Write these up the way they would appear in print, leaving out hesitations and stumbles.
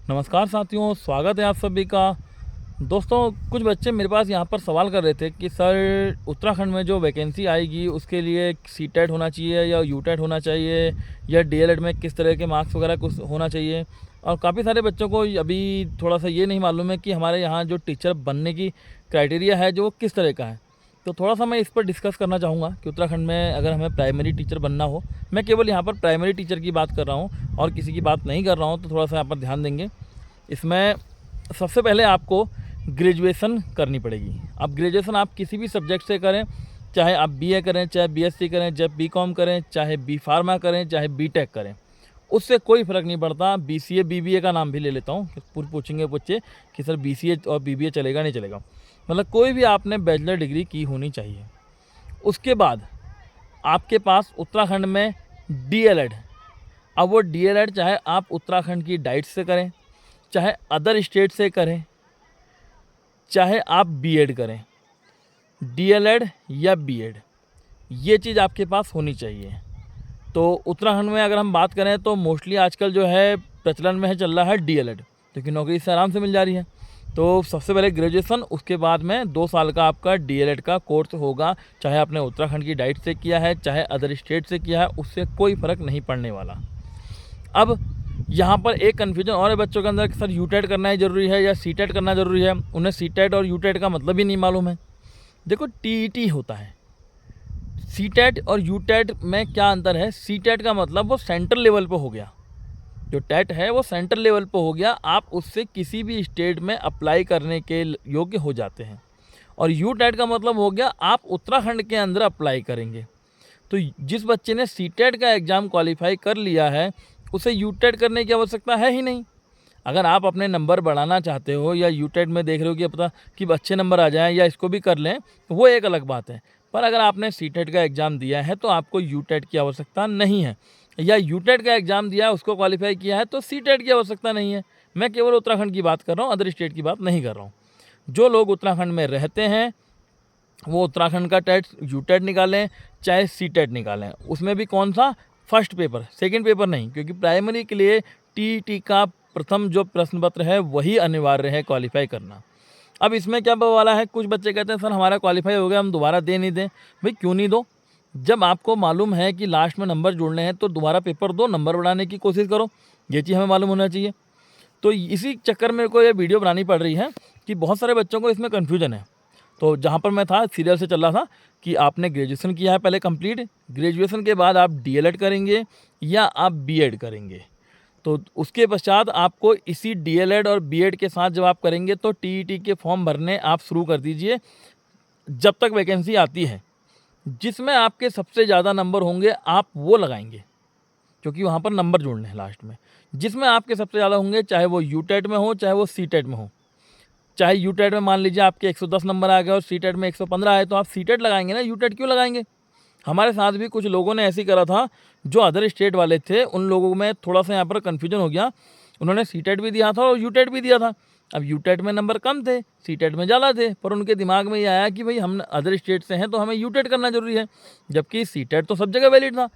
नमस्कार साथियों, स्वागत है आप सभी का। दोस्तों, कुछ बच्चे मेरे पास यहाँ पर सवाल कर रहे थे कि सर उत्तराखंड में जो वैकेंसी आएगी उसके लिए सीटेट होना चाहिए या यूटेट होना चाहिए या डीएलएड में किस तरह के मार्क्स वगैरह कुछ होना चाहिए। और काफ़ी सारे बच्चों को अभी थोड़ा सा ये नहीं मालूम है कि हमारे यहाँ जो टीचर बनने की क्राइटेरिया है जो वो किस तरह का है। तो थोड़ा सा मैं इस पर डिस्कस करना चाहूँगा कि उत्तराखंड में अगर हमें प्राइमरी टीचर बनना हो, मैं केवल यहाँ पर प्राइमरी टीचर की बात कर रहा हूँ और किसी की बात नहीं कर रहा हूँ, तो थोड़ा सा यहाँ पर ध्यान देंगे। इसमें सबसे पहले आपको ग्रेजुएशन करनी पड़ेगी। अब ग्रेजुएशन आप किसी भी सब्जेक्ट से करें, चाहे आप बीए करें, चाहे बीएससी करें, चाहे बीकॉम करें, चाहे बी फार्मा करें, चाहे बीटेक करें, उससे कोई फ़र्क नहीं पड़ता। बीसीए बीबीए का नाम भी ले लेता हूँ, पूछेंगे बच्चे कि सर बीसीए और बीबीए चलेगा नहीं चलेगा। मतलब कोई भी आपने बैचलर डिग्री की होनी चाहिए। उसके बाद आपके पास उत्तराखंड में डीएलएड। अब वो डीएलएड चाहे आप उत्तराखंड की डाइट से करें, चाहे अदर स्टेट से करें, चाहे आप बीएड करें, डीएलएड या बीएड, ये चीज़ आपके पास होनी चाहिए। तो उत्तराखंड में अगर हम बात करें तो मोस्टली आजकल जो है प्रचलन में है चल रहा है डीएलएड, क्योंकि नौकरी इससे आराम से मिल जा रही है। तो सबसे पहले ग्रेजुएशन, उसके बाद में 2 साल का आपका डीएलएड का कोर्स होगा। चाहे आपने उत्तराखंड की डाइट से किया है, चाहे अदर स्टेट से किया है, उससे कोई फ़र्क नहीं पड़ने वाला। अब यहाँ पर एक कन्फ्यूजन और है बच्चों के अंदर कि सर यूटेट करना ही ज़रूरी है या सीटेट करना ज़रूरी है। उन्हें सीटेट और यूटेट का मतलब ही नहीं मालूम है। देखो, टीईटी होता है, सीटेट और यूटेट में क्या अंतर है। सीटेट का मतलब वो सेंट्रल लेवल पे हो गया, जो टेट है वो सेंट्रल लेवल पे हो गया, आप उससे किसी भी स्टेट में अप्लाई करने के योग्य हो जाते हैं। और यूटेट का मतलब हो गया आप उत्तराखंड के अंदर अप्लाई करेंगे। तो जिस बच्चे ने सीटेट का एग्ज़ाम क्वालिफाई कर लिया है, उसे यूटेट करने की आवश्यकता है ही नहीं। अगर आप अपने नंबर बढ़ाना चाहते हो या यूटेट में देख रहे हो कि पता कि अच्छे नंबर आ जाएं या इसको भी कर लें, तो वो एक अलग बात है। पर अगर आपने सीटेट का एग्ज़ाम दिया है तो आपको यूटेट की आवश्यकता नहीं है, या यूटेट का एग्ज़ाम दिया है उसको क्वालिफाई किया है तो सीटेट की आवश्यकता नहीं है। मैं केवल उत्तराखंड की बात कर रहा हूँ, अदर स्टेट की बात नहीं कर रहा हूँ। जो लोग उत्तराखंड में रहते हैं वो उत्तराखंड का टेट यूटेट निकालें चाहे सीटेट निकालें। उसमें भी कौन सा, फर्स्ट पेपर, सेकंड पेपर नहीं, क्योंकि प्राइमरी के लिए टीईटी का प्रथम जो प्रश्न पत्र है वही अनिवार्य है क्वालिफाई करना। अब इसमें क्या वाला है, कुछ बच्चे कहते हैं सर हमारा क्वालिफाई हो गया, हम दोबारा दे नहीं दें। भाई क्यों नहीं दो, जब आपको मालूम है कि लास्ट में नंबर जोड़ने हैं तो दोबारा पेपर दो, नंबर बढ़ाने की कोशिश करो। ये चीज़ हमें मालूम होना चाहिए। तो इसी चक्कर में को ये वीडियो बनानी पड़ रही है कि बहुत सारे बच्चों को इसमें कन्फ्यूजन है। तो जहाँ पर मैं था सीरियल से चल रहा था कि आपने ग्रेजुएशन किया है पहले कंप्लीट, ग्रेजुएशन के बाद आप डीएलएड करेंगे या आप बीएड करेंगे। तो उसके पश्चात आपको इसी डीएलएड और बीएड के साथ जब आप करेंगे तो टीईटी के फॉर्म भरने आप शुरू कर दीजिए जब तक वैकेंसी आती है। जिसमें आपके सबसे ज़्यादा नंबर होंगे आप वो लगाएंगे, क्योंकि वहाँ पर नंबर जोड़ने हैं लास्ट में। जिसमें आपके सबसे ज़्यादा होंगे, चाहे वो यूटेट में हो चाहे वो सीटेट में हो। चाहे यूटेट में मान लीजिए आपके 110 नंबर आ गए और सीटेट में 115 आए, तो आप सीटेट लगाएंगे ना, यूटेट क्यों लगाएंगे। हमारे साथ भी कुछ लोगों ने ऐसे ही करा था, जो अदर स्टेट वाले थे। उन लोगों में थोड़ा सा यहाँ पर कन्फ्यूजन हो गया, उन्होंने सीटेट भी दिया था और यूटेट भी दिया था। अब यूटेट में नंबर कम थे, सीटेट में ज़्यादा थे, पर उनके दिमाग में ये आया कि भाई हम अदर स्टेट से हैं तो हमें यूटेट करना जरूरी है, जबकि सीटेट तो सब जगह वैलिड था।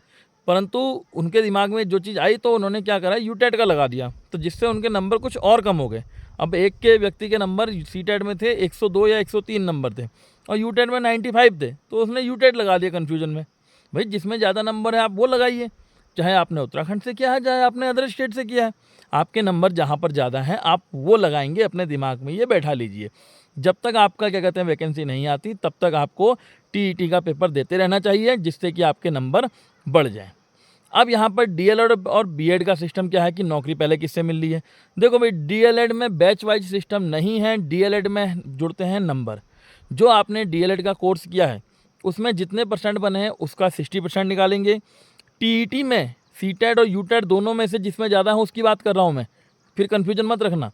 परंतु उनके दिमाग में जो चीज़ आई तो उन्होंने क्या करा, यूटेट का लगा दिया, तो जिससे उनके नंबर कुछ और कम हो गए। अब एक के व्यक्ति के नंबर सीटेट में थे 102 या 103 नंबर थे और यूटेट में 95 थे, तो उसने यूटेट लगा दिया कन्फ्यूजन में। भाई जिसमें ज़्यादा नंबर है आप वो लगाइए, चाहे आपने उत्तराखंड से किया है चाहे आपने अदर स्टेट से किया है। आपके नंबर जहाँ पर ज़्यादा हैं आप वो लगाएंगे, अपने दिमाग में ये बैठा लीजिए। जब तक आपका क्या कहते हैं वैकेंसी नहीं आती तब तक आपको टीईटी का पेपर देते रहना चाहिए, जिससे कि आपके नंबर बढ़ जाएँ। अब यहाँ पर डीएलएड और बीएड का सिस्टम क्या है कि नौकरी पहले किससे मिल रही है। देखो भाई, डीएलएड में बैच वाइज सिस्टम नहीं है, डीएलएड में जुड़ते हैं नंबर। जो आपने डीएलएड का कोर्स किया है उसमें जितने परसेंट बने हैं उसका 60% निकालेंगे। टीईटी में सीटेट और यूटेट दोनों में से जिसमें ज़्यादा है उसकी बात कर रहा हूँ मैं, फिर कन्फ्यूजन मत रखना।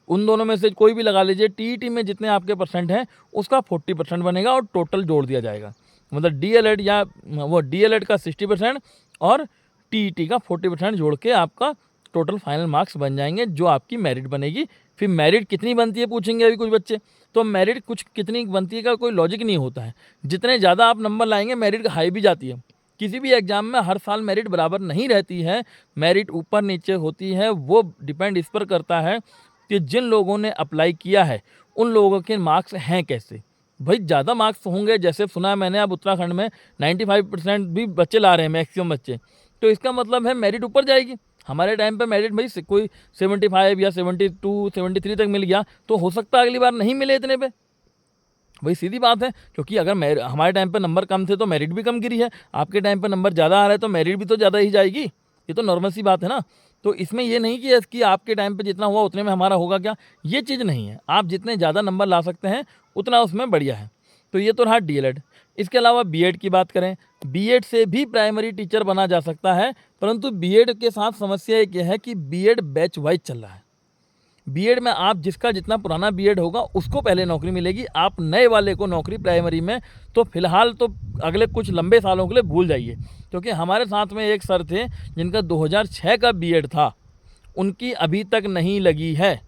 उन दोनों में से कोई भी लगा लीजिए, टीईटी में जितने आपके परसेंट हैं उसका 40% बनेगा और टोटल जोड़ दिया जाएगा। मतलब डीएलएड या वो डीएलएड का 60% और टीईटी का 40% जोड़ के आपका टोटल फाइनल मार्क्स बन जाएंगे, जो आपकी मेरिट बनेगी। फिर मेरिट कितनी बनती है पूछेंगे अभी कुछ बच्चे, तो मेरिट कुछ कितनी बनती है का कोई लॉजिक नहीं होता है। जितने ज़्यादा आप नंबर लाएंगे मेरिट हाई भी जाती है, किसी भी एग्ज़ाम में हर साल मेरिट बराबर नहीं रहती है, मेरिट ऊपर नीचे होती है। वो डिपेंड इस पर करता है कि जिन लोगों ने अप्लाई किया है, उन लोगों के मार्क्स हैं कैसे। भाई ज़्यादा मार्क्स होंगे, जैसे सुना है मैंने अब उत्तराखंड में 95% भी बच्चे ला रहे हैं, मैक्सिमम बच्चे, तो इसका मतलब है मेरिट ऊपर जाएगी। हमारे टाइम पे मेरिट भाई कोई 75 या 72, 73 तक मिल गया, तो हो सकता है अगली बार नहीं मिले इतने पे। वही सीधी बात है, क्योंकि अगर हमारे टाइम पे नंबर कम थे तो मेरिट भी कम गिरी है, आपके टाइम पे नंबर ज़्यादा आ रहा है तो मेरिट भी तो ज़्यादा ही जाएगी। ये तो नॉर्मल सी बात है ना। तो इसमें ये नहीं कि आपके टाइम पे जितना हुआ उतने में हमारा होगा क्या, ये चीज़ नहीं है। आप जितने ज़्यादा नंबर ला सकते हैं उतना उसमें बढ़िया है। तो ये तो रहा डीएलएड। इसके अलावा बीएड की बात करें, बीएड से भी प्राइमरी टीचर बना जा सकता है, परंतु बीएड के साथ समस्या एक ये है कि बीएड बैच वाइज चल रहा है। बीएड में आप जिसका जितना पुराना बीएड होगा उसको पहले नौकरी मिलेगी, आप नए वाले को नौकरी प्राइमरी में तो फ़िलहाल तो अगले कुछ लंबे सालों के लिए भूल जाइए। क्योंकि हमारे साथ में एक सर थे जिनका 2006 का बीएड था, उनकी अभी तक नहीं लगी है।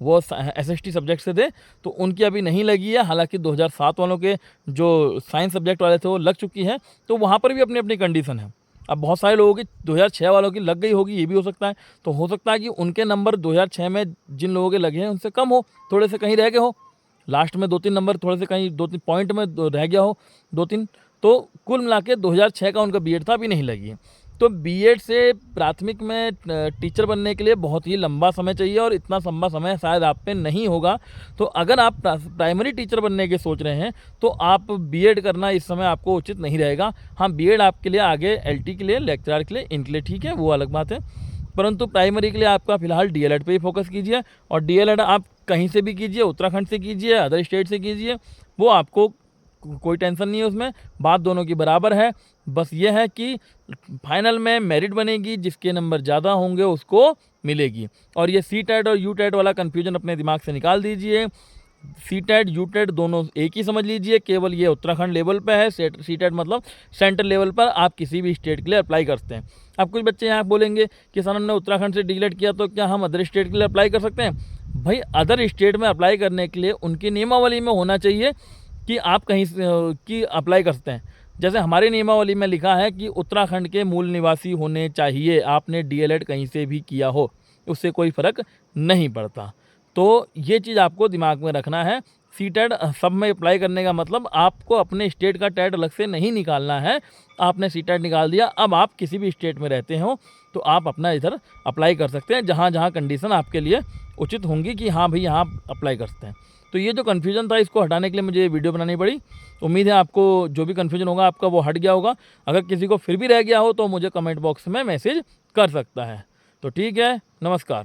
वो एसएसटी सब्जेक्ट से थे, तो उनकी अभी नहीं लगी है। हालांकि 2007 वालों के जो साइंस सब्जेक्ट वाले थे वो लग चुकी है, तो वहाँ पर भी अपनी अपनी कंडीशन है। अब बहुत सारे लोगों की 2006 वालों की लग गई होगी, ये भी हो सकता है। तो हो सकता है कि उनके नंबर 2006 में जिन लोगों के लगे हैं उनसे कम हो, थोड़े से कहीं रह गए हो, लास्ट में 2-3 नंबर थोड़े से कहीं 2-3 पॉइंट में रह गया हो, 2-3। तो कुल मिला के 2006 का उनका बीएड था, अभी नहीं लगी है। तो बीएड से प्राथमिक में टीचर बनने के लिए बहुत ही लंबा समय चाहिए, और इतना लंबा समय शायद आप पे नहीं होगा। तो अगर आप प्राइमरी टीचर बनने के सोच रहे हैं तो आप बीएड करना इस समय आपको उचित नहीं रहेगा। हाँ, बीएड आपके लिए आगे एलटी के लिए, लेक्चरर के लिए, इनके लिए ठीक है, वो अलग बात है। परंतु प्राइमरी के लिए आपका फ़िलहाल डीएलएड पे ही फोकस कीजिए, और डीएलएड आप कहीं से भी कीजिए, उत्तराखंड से कीजिए, अदर स्टेट से कीजिए, वो आपको कोई टेंशन नहीं है उसमें, बात दोनों की बराबर है। बस ये है कि फाइनल में मेरिट बनेगी, जिसके नंबर ज़्यादा होंगे उसको मिलेगी। और ये सीटेट और यूटेट वाला कन्फ्यूजन अपने दिमाग से निकाल दीजिए। सीटेट यूटेट दोनों एक ही समझ लीजिए, केवल ये उत्तराखंड लेवल पे है। सीटेट मतलब सेंट्रल लेवल पर आप किसी भी स्टेट के लिए अप्लाई करते हैं। अब कुछ बच्चे यहाँ बोलेंगे कि सर हमने उत्तराखंड से डीलेट किया तो क्या हम अदर स्टेट के लिए अप्लाई कर सकते हैं? भाई अदर स्टेट में अप्लाई करने के लिए उनकी नियमावली में होना चाहिए कि आप कहीं की अप्लाई कर सकते हैं। जैसे हमारी नियमावली में लिखा है कि उत्तराखंड के मूल निवासी होने चाहिए, आपने डीएलएड कहीं से भी किया हो, उससे कोई फ़र्क नहीं पड़ता। तो ये चीज़ आपको दिमाग में रखना है। सीटेट सब में अप्लाई करने का मतलब आपको अपने स्टेट का टेट अलग से नहीं निकालना है। आपने सीटेट निकाल दिया, अब आप किसी भी स्टेट में रहते हो तो आप अपना इधर अप्लाई कर सकते हैं, जहाँ जहाँ कंडीशन आपके लिए उचित होंगी कि हाँ भाई यहाँ अप्लाई कर सकते हैं। तो ये जो कन्फ्यूजन था, इसको हटाने के लिए मुझे ये वीडियो बनानी पड़ी। उम्मीद है आपको जो भी कन्फ्यूजन होगा आपका वो हट गया होगा। अगर किसी को फिर भी रह गया हो तो मुझे कमेंट बॉक्स में मैसेज कर सकता है। तो ठीक है, नमस्कार।